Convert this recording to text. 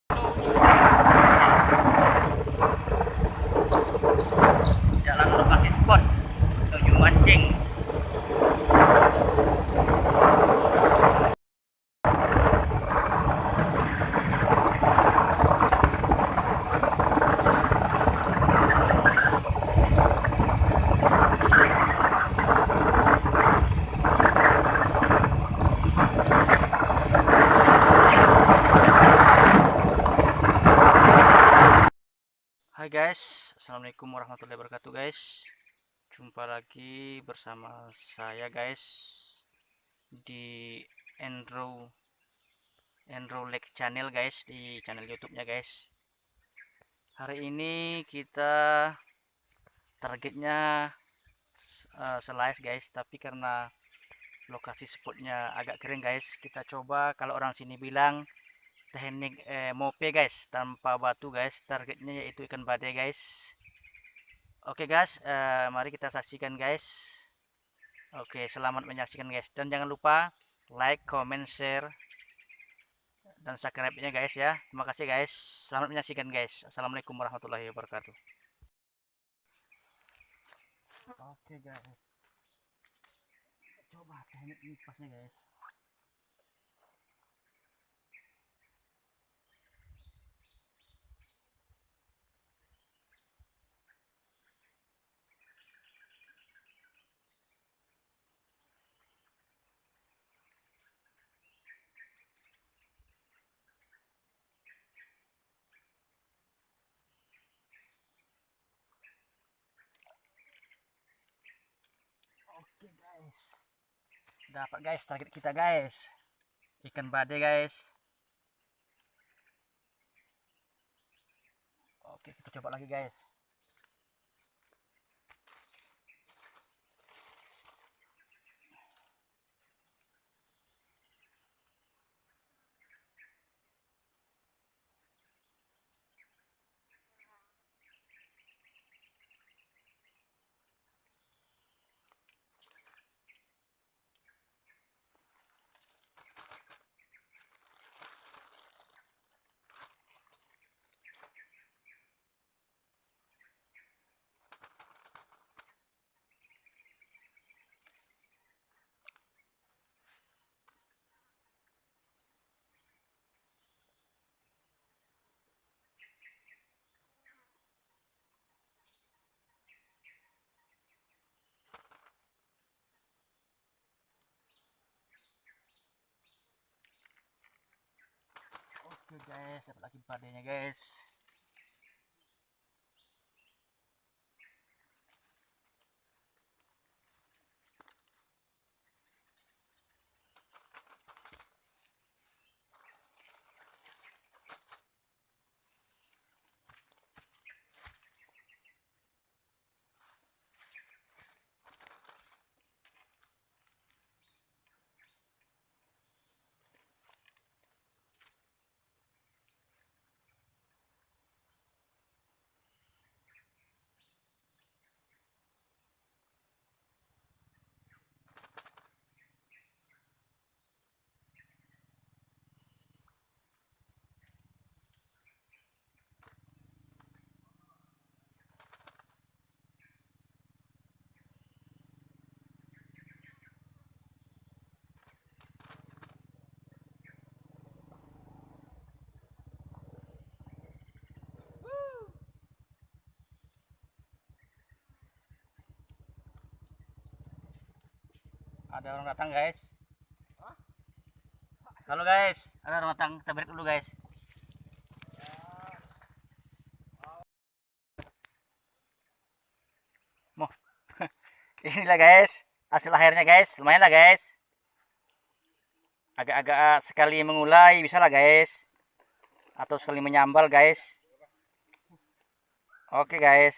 Jalan lokasi spot menuju mancing. Hai guys, assalamualaikum warahmatullahi wabarakatuh guys. Jumpa lagi bersama saya guys di Andrew Lake Channel guys, di channel YouTube-nya guys. Hari ini kita targetnya slice guys, tapi karena lokasi spotnya agak kering guys, kita coba kalau orang sini bilang teknik mope guys, tanpa batu guys. Targetnya yaitu ikan badai guys. Oke guys, mari kita saksikan guys. Oke, selamat menyaksikan guys, dan jangan lupa like, comment, share, dan subscribe-nya guys ya. Terima kasih guys, selamat menyaksikan guys. Assalamualaikum warahmatullahi wabarakatuh. Oke guys, coba teknik nipasnya guys. Oke guys, dapat guys target kita guys, ikan badai guys. Oke, kita coba lagi guys. Oke guys, dapat lagi badainya guys. Ada orang datang guys. Halo guys, ada orang datang, kita break dulu guys. Mau inilah guys hasil akhirnya guys, lumayan lah guys. Agak-agak sekali mengulai bisa lah guys, atau sekali menyambal guys. Oke guys.